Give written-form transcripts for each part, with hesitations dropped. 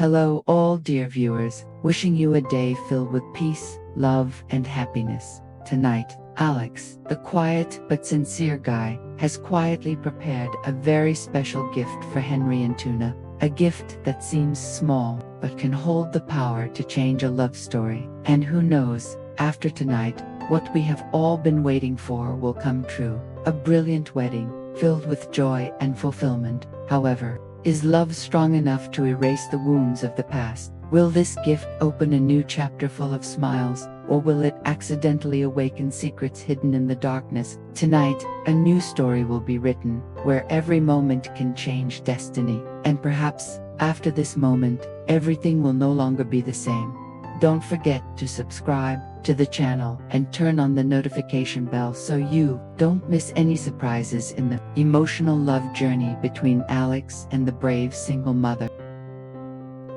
Hello all dear viewers, wishing you a day filled with peace, love and happiness. Tonight, Alex, the quiet but sincere guy, has quietly prepared a very special gift for Henry and Tuna. A gift that seems small, but can hold the power to change a love story. And who knows, after tonight, what we have all been waiting for will come true. A brilliant wedding, filled with joy and fulfillment. However, is love strong enough to erase the wounds of the past? Will this gift open a new chapter full of smiles, or will it accidentally awaken secrets hidden in the darkness? Tonight, a new story will be written, where every moment can change destiny. And perhaps, after this moment, everything will no longer be the same. Don't forget to subscribe to the channel and turn on the notification bell so you don't miss any surprises in the emotional love journey between Alex and the brave single mother.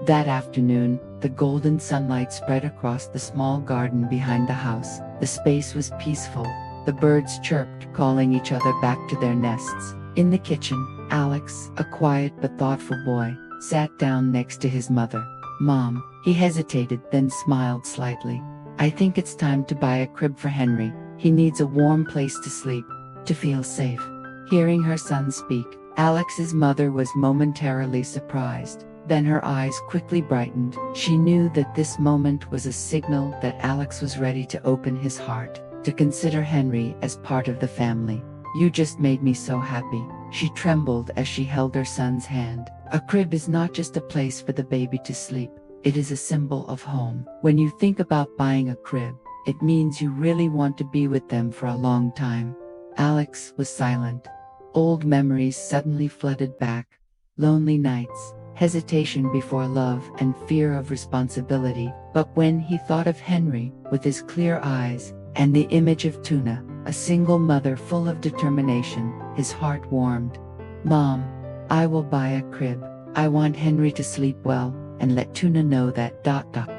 That afternoon, the golden sunlight spread across the small garden behind the house. The space was peaceful. The birds chirped, calling each other back to their nests. In the kitchen, Alex, a quiet but thoughtful boy, sat down next to his mother. "Mom," he hesitated, then smiled slightly. "I think it's time to buy a crib for Henry. He needs a warm place to sleep, to feel safe." Hearing her son speak, Alex's mother was momentarily surprised. Then her eyes quickly brightened. She knew that this moment was a signal that Alex was ready to open his heart, to consider Henry as part of the family. "You just made me so happy." She trembled as she held her son's hand. A crib is not just a place for the baby to sleep. It is a symbol of home. When you think about buying a crib, it means you really want to be with them for a long time. Alex was silent. Old memories suddenly flooded back. Lonely nights, hesitation before love, and fear of responsibility. But when he thought of Henry, with his clear eyes, and the image of Tuna, a single mother full of determination, his heart warmed. "Mom, I will buy a crib. I want Henry to sleep well, and let Tuna know that.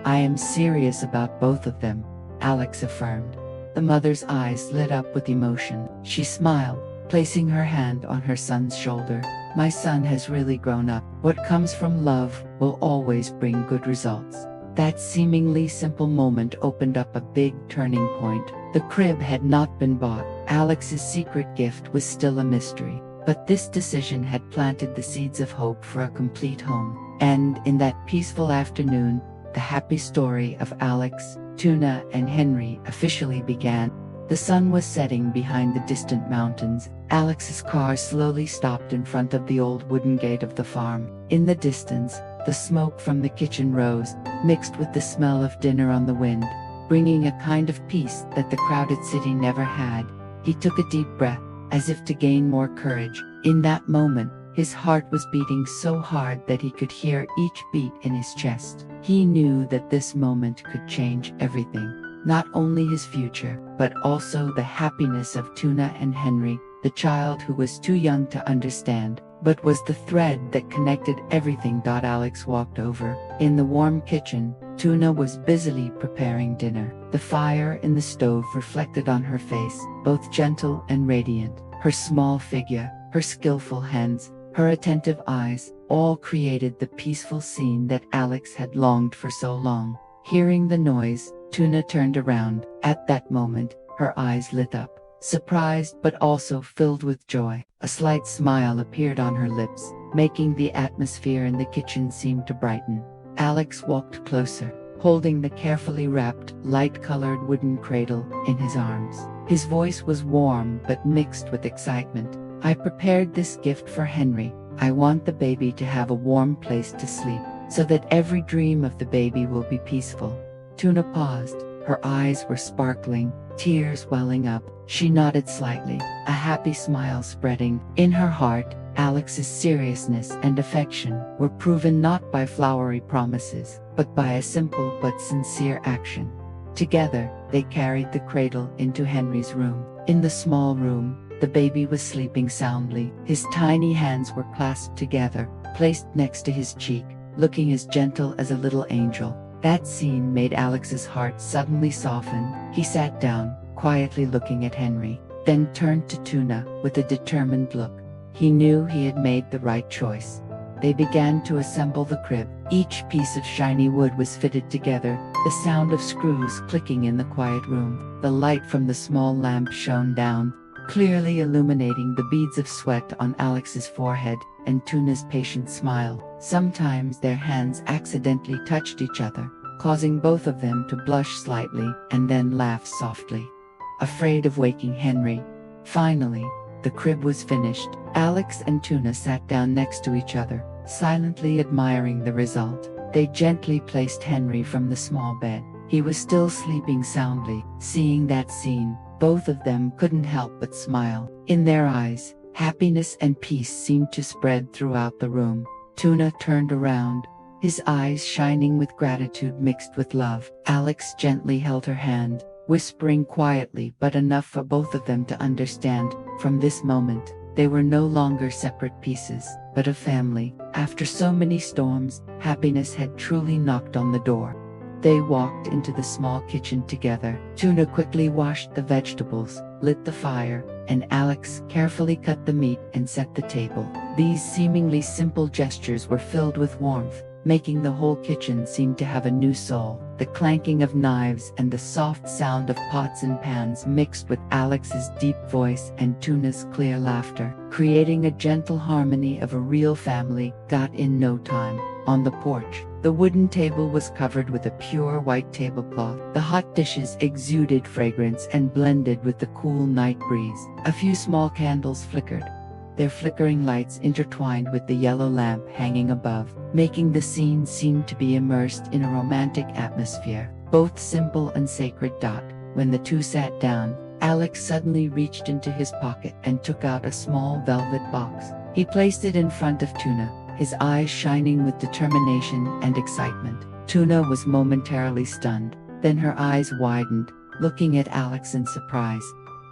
I am serious about both of them," Alex affirmed. The mother's eyes lit up with emotion. She smiled, placing her hand on her son's shoulder. "My son has really grown up. What comes from love will always bring good results." That seemingly simple moment opened up a big turning point. The crib had not been bought. Alex's secret gift was still a mystery. But this decision had planted the seeds of hope for a complete home. And in that peaceful afternoon, the happy story of Alex, Tuna and Henry officially began. The sun was setting behind the distant mountains. Alex's car slowly stopped in front of the old wooden gate of the farm. In the distance, the smoke from the kitchen rose, mixed with the smell of dinner on the wind, bringing a kind of peace that the crowded city never had. He took a deep breath, as if to gain more courage. In that moment, his heart was beating so hard that he could hear each beat in his chest. He knew that this moment could change everything. Not only his future, but also the happiness of Tuna and Henry, the child who was too young to understand, but was the thread that connected everything. Alex walked over. In the warm kitchen, Tuna was busily preparing dinner. The fire in the stove reflected on her face, both gentle and radiant. Her small figure, her skillful hands, her attentive eyes, all created the peaceful scene that Alex had longed for so long. Hearing the noise, Tuna turned around. At that moment, her eyes lit up, surprised but also filled with joy. A slight smile appeared on her lips, making the atmosphere in the kitchen seem to brighten. Alex walked closer, holding the carefully wrapped, light-colored wooden cradle in his arms. His voice was warm but mixed with excitement. "I prepared this gift for Henry. I want the baby to have a warm place to sleep, so that every dream of the baby will be peaceful." Tuna paused. Her eyes were sparkling, tears welling up. She nodded slightly, a happy smile spreading. In her heart, Alex's seriousness and affection were proven not by flowery promises, but by a simple but sincere action. Together, they carried the cradle into Henry's room. In the small room, the baby was sleeping soundly. His tiny hands were clasped together, placed next to his cheek, looking as gentle as a little angel. That scene made Alex's heart suddenly soften. He sat down, quietly looking at Henry, then turned to Tuna with a determined look. He knew he had made the right choice. They began to assemble the crib. Each piece of shiny wood was fitted together, the sound of screws clicking in the quiet room. The light from the small lamp shone down, clearly illuminating the beads of sweat on Alex's forehead and Tuna's patient smile. Sometimes their hands accidentally touched each other, causing both of them to blush slightly and then laugh softly, afraid of waking Henry. Finally, the crib was finished. Alex and Tuna sat down next to each other, silently admiring the result. They gently placed Henry from the small bed. He was still sleeping soundly. Seeing that scene, both of them couldn't help but smile. In their eyes, happiness and peace seemed to spread throughout the room. Tuna turned around, his eyes shining with gratitude mixed with love. Alex gently held her hand, whispering quietly but enough for both of them to understand. From this moment, they were no longer separate pieces, but a family. After so many storms, happiness had truly knocked on the door. They walked into the small kitchen together. Tuna quickly washed the vegetables, lit the fire, and Alex carefully cut the meat and set the table. These seemingly simple gestures were filled with warmth, making the whole kitchen seem to have a new soul. The clanking of knives and the soft sound of pots and pans mixed with Alex's deep voice and Tuna's clear laughter, creating a gentle harmony of a real family. Got in no time. On the porch, the wooden table was covered with a pure white tablecloth. The hot dishes exuded fragrance and blended with the cool night breeze. A few small candles flickered, their flickering lights intertwined with the yellow lamp hanging above, making the scene seem to be immersed in a romantic atmosphere, both simple and sacred. When the two sat down, Alex suddenly reached into his pocket and took out a small velvet box. He placed it in front of Tuna, his eyes shining with determination and excitement. Tuna was momentarily stunned, then her eyes widened, looking at Alex in surprise.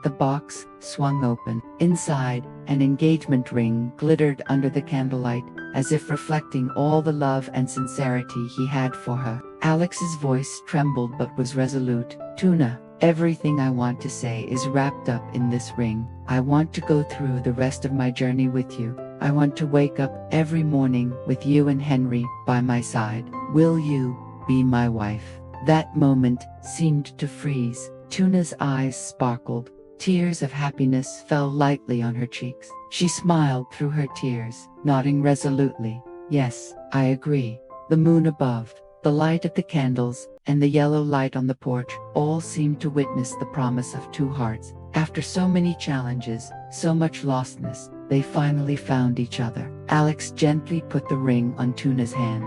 The box swung open. Inside, an engagement ring glittered under the candlelight, as if reflecting all the love and sincerity he had for her. Alex's voice trembled but was resolute. Tuna, everything I want to say is wrapped up in this ring. I want to go through the rest of my journey with you. I want to wake up every morning with you and Henry by my side. Will you be my wife? That moment seemed to freeze. Tuna's eyes sparkled. Tears of happiness fell lightly on her cheeks. She smiled through her tears, nodding resolutely. Yes, I agree. The moon above, the light of the candles, and the yellow light on the porch all seemed to witness the promise of two hearts. After so many challenges, so much lostness, they finally found each other. Alex gently put the ring on Tuna's hand,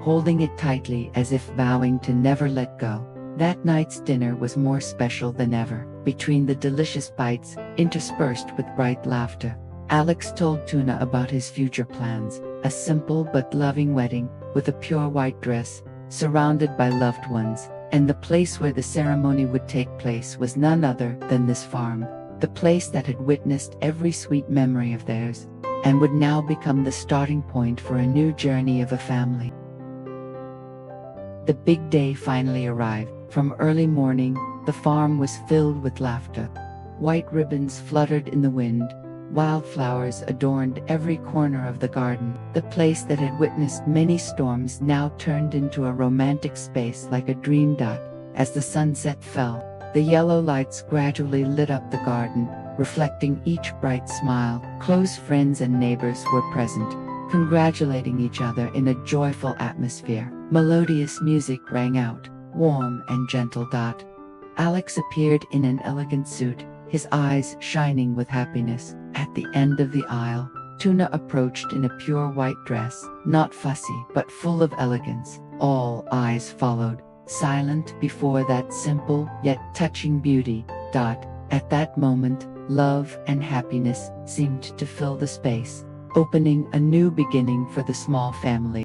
holding it tightly as if vowing to never let go. That night's dinner was more special than ever. Between the delicious bites, interspersed with bright laughter, Alex told Tuna about his future plans, a simple but loving wedding, with a pure white dress, surrounded by loved ones, and the place where the ceremony would take place was none other than this farm, the place that had witnessed every sweet memory of theirs, and would now become the starting point for a new journey of a family. The big day finally arrived. From early morning, the farm was filled with laughter. White ribbons fluttered in the wind. Wildflowers adorned every corner of the garden. The place that had witnessed many storms now turned into a romantic space like a dream. As the sunset fell, the yellow lights gradually lit up the garden, reflecting each bright smile. Close friends and neighbors were present, congratulating each other in a joyful atmosphere. Melodious music rang out, warm and gentle. Alex appeared in an elegant suit, his eyes shining with happiness. At the end of the aisle, Tuna approached in a pure white dress, not fussy but full of elegance. All eyes followed, silent before that simple yet touching beauty. At that moment, love and happiness seemed to fill the space, opening a new beginning for the small family.